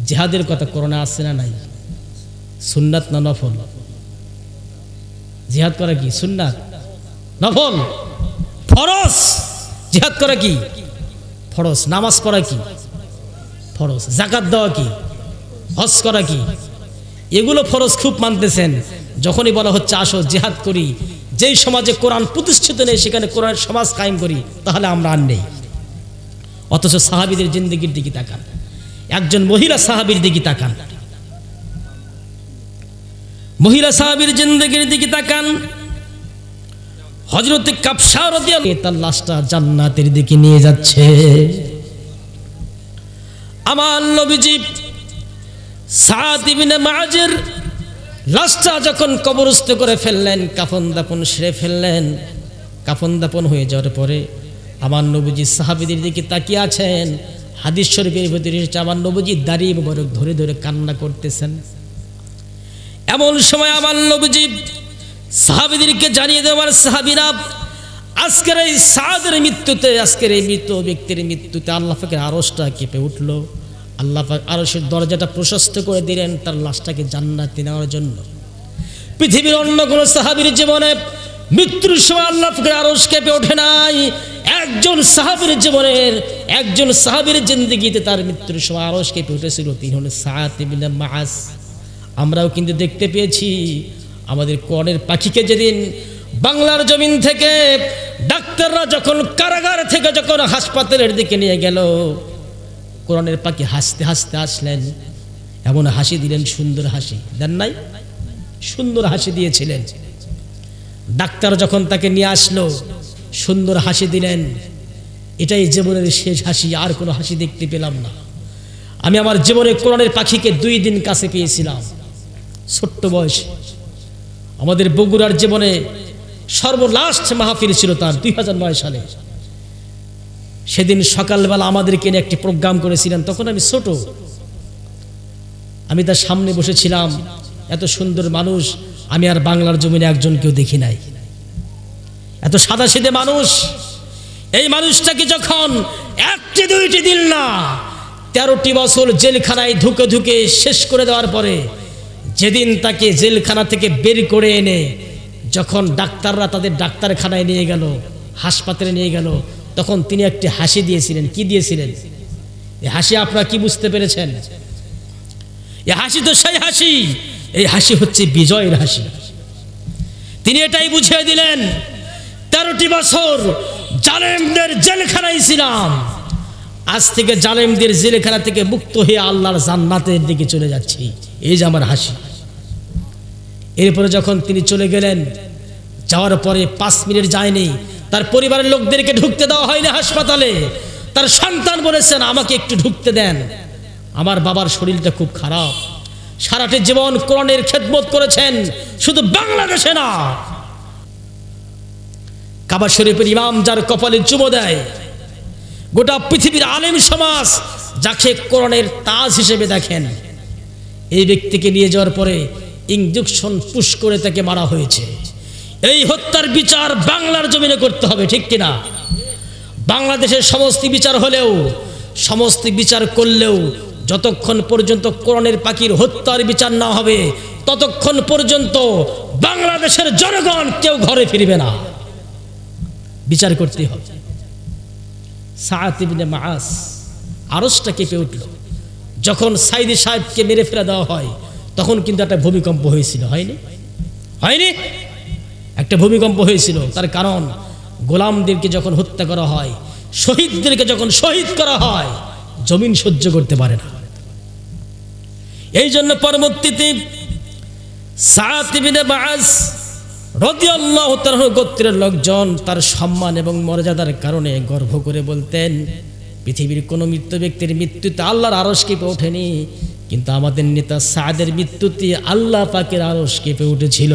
জিহাদের কথা কোরআনে আছে না নাই? সুন্নাত না নফল? জিহাদ করা কি সুন্নাত? নফল? ফরজ। জিহাদ করা কি ফরজ। নামাজ পড়া কি ফরজ। যাকাত দেওয়া কি, হজ করা কি, এগুলো ফরজ খুব মানতেছেন। যখনই বলা হচ্ছে আসো জিহাদ করি, যেই সমাজে কোরআন প্রতিষ্ঠিত নেই সেখানে কোরআনের সমাজ কায়েম করি, তাহলে আমরা আর নেই। অথচ সাহাবীদের জিন্দেগির দিকে তাকান, একজন মহিলা সাহাবীর দিকে তাকান, মহিলা সাহাবীর জিন্দেগির দিকে তাকান। হযরতে কাবসা রাদিয়াল্লাহু তার লাশটা জান্নাতের দিকে নিয়ে যাচ্ছে। আমার নবীজি সাদ ইবনে মুআযের লাশটা যখন কবরস্থ করে ফেললেন, কাফন দাফন সেরে ফেললেন, কাফন দাফন হয়ে যাওয়ার পরে আমার নবীজি সাহাবীদের দিকে তাকিয়ে আছেন। হাদিস শরীফের ভিতরে এসেছে আমার নবীজি দাড়ি মোবারক ধরে ধরে কান্না করতেছেন। এমন সময় আমার নবীজি সাহাবীদেরকে জানিয়ে দেওয়ার, সাহাবীরা আজকের এই সাদের মৃত্যুতে, আজকের এই মৃত ব্যক্তির মৃত্যুতে আল্লাহ পাকের আরশটা কেঁপে উঠল। আল্লাহ পাক আরশের দরজাটা প্রশস্ত করে দিলেন তার লাশটাকে জান্নাতে নেওয়ার জন্য। পৃথিবীর অন্য কোনো সাহাবীর জীবনে মৃত্যুর সময় আল্লাহ পাকের আরশ কেঁপে ওঠে নাই। একজন সাহাবীর জীবনের, একজন সাহাবীর জিন্দেগিতে তার মৃত্যুর সময় আরশ কেঁপে উঠেছিল, তিনি হলেন সাদ ইবনে মুআজ। আমরাও কিন্তু দেখতে পেয়েছি আমাদের কোরআনের পাখিকে যেদিন বাংলার জমিন থেকে ডাক্তাররা যখন কারাগার থেকে যখন হাসপাতালের দিকে নিয়ে গেল, কোরআনের পাখি হাসতে হাসতে আসলেন, এমন হাসি দিলেন, সুন্দর হাসি দেন নাই? সুন্দর হাসি দিয়েছিলেন। ডাক্তার যখন তাকে নিয়ে আসলো, সুন্দর হাসি দিলেন। এটাই জীবনের শেষ হাসি, আর কোনো হাসি দেখতে পেলাম না। আমি আমার জীবনে কোরআনের পাখিকে 2 দিন কাছে পেয়েছিলাম, ছোট্ট বয়সে। আমাদের বগুড়ার জীবনে সর্বলাস্ট মাহফিল ছিল তার 2009 সালে। সেদিন সকালবেলা আমাদেরকে নিয়ে একটি প্রোগ্রাম করেছিলেন, তখন আমি ছোট, আমি তার সামনে বসেছিলাম। এত সুন্দর মানুষ আমি আর বাংলার জমিনে একজনকেও দেখি নাই, এত সাদাসিধে মানুষ। এই মানুষটাকে যখন 1টি 2টি দিন না 13টি বছর জেলখানায় ধুকে ধুকে শেষ করে দেওয়ার পরে, যেদিন তাকে জেলখানা থেকে বের করে এনে যখন ডাক্তাররা তাদের ডাক্তারখানায় নিয়ে গেল, হাসপাতালে নিয়ে গেল, তখন তিনি একটি হাসি দিয়েছিলেন। কি দিয়েছিলেন? এই হাসি আপনারা কি বুঝতে পেরেছেন? এই হাসি তো সেই হাসি, এই হাসি হচ্ছে বিজয়ের হাসি। তিনি এটাই বুঝিয়ে দিলেন, 13টি বছর জালেমদের জেলখানায় ছিলাম, আজ থেকে জালেমদের জেলখানা থেকে মুক্ত হয়ে আল্লাহর জান্নাতের দিকে চলে যাচ্ছি, এই যে আমার হাসি। এরপরে যখন তিনি চলে গেলেন, যাওয়ার পরে 5 মিনিট যায়নি, তার পরিবারের লোকদেরকে ঢুকতে দেওয়া হয়নি হাসপাতালে। তার সন্তান বলেছেন আমাকে একটু ঢুকতে দেন, আমার বাবার শরীরটা খুব খারাপ। সারাটি জীবন কোরআনের খেদমত করেছেন, শুধু বাংলাদেশে না, কাবা শরীফের ইমাম যার কপালে চুমো দেয়, গোটা পৃথিবীর আলেম সমাজ যাকে কোরআনের তাজ হিসেবে দেখেন, এই ব্যক্তিকে নিয়ে যাওয়ার পরে ইঞ্জেকশন পুশ করে তাকে মারা হয়েছে। এই হত্যার বিচার বাংলার জমিনে করতে হবে, ঠিক কিনা? বাংলাদেশের সমস্ত বিচার হলেও, সমস্ত বিচার করলেও যতক্ষণ পর্যন্ত কোরআনের পাখির হত্যার বিচার না হবে, ততক্ষণ পর্যন্ত বাংলাদেশের জনগণ কেউ ঘরে ফিরবে না। বিচার করতে হবে। সাদ ইবনে মুআজ আরশটা কেঁপে উঠল। যখন সাইদি সাহেবকে মেরে ফেলে দেওয়া হয়, তখন কিন্তু একটা ভূমিকম্প হয়েছিল, হয়নি? হয়নি? একটা ভূমিকম্প হয়েছিল। তার কারণ গোলামদেরকে যখন হত্যা করা হয়, শহীদদেরকে যখন শহীদ করা হয়, জমিন সহ্য করতে পারে না। এই জন্য পরবর্তীতে সাদ ইবনে মুআজ রাদিয়াল্লাহু তাআলা গোত্রের লোকজন তার সম্মান এবং মর্যাদার কারণে গর্ব করে বলতেন, পৃথিবীর কোনো মৃত ব্যক্তির মৃত্যুতে আল্লাহর আরশ কেঁপে ওঠেনি, কিন্তু আমাদের নেতা সাদের মৃত্যুতে আল্লাহ পাকের আরশ কেঁপে উঠেছিল।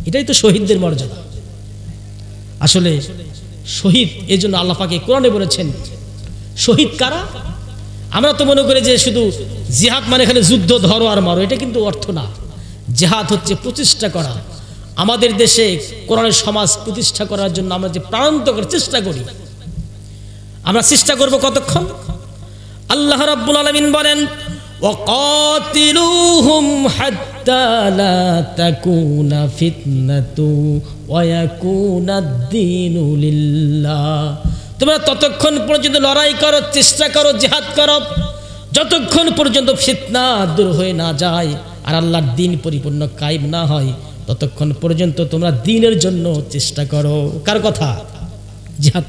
এটাই তো শহীদদের মর্যাদা। আসলে শহীদ, এই জন্য আল্লাহ পাকে কোরআনে বলেছেন শহীদ কারা। আমরা তো মনে করি যে শুধু জিহাদ মানে এখানে যুদ্ধ, ধরো আর মারো, এটা কিন্তু অর্থ না। জিহাদ হচ্ছে প্রতিষ্ঠা করা। আমাদের দেশে কোরআনের সমাজ প্রতিষ্ঠা করার জন্য আমরা যে প্রাণান্তকর চেষ্টা করি, আমরা চেষ্টা করব কতক্ষণ? আল্লাহ রাব্বুল আলামিন বলেন ওয়াকাতিলুহুম হাত্তা লা তাকুনা ফিতনাতু ওয়া ইয়াকুনাদ-দীনু লিল্লাহ। তোমরা ততক্ষণ পর্যন্ত লড়াই করো, চেষ্টা করো, জিহাদ করো, যতক্ষণ পর্যন্ত ফিতনা দূর হয়ে না যায় আর আল্লাহর দ্বীন পরিপূর্ণ কায়েম না হয়, ততক্ষণ পর্যন্ত তোমরা দ্বীনের জন্য চেষ্টা করো। কার কথা? জিহাদ।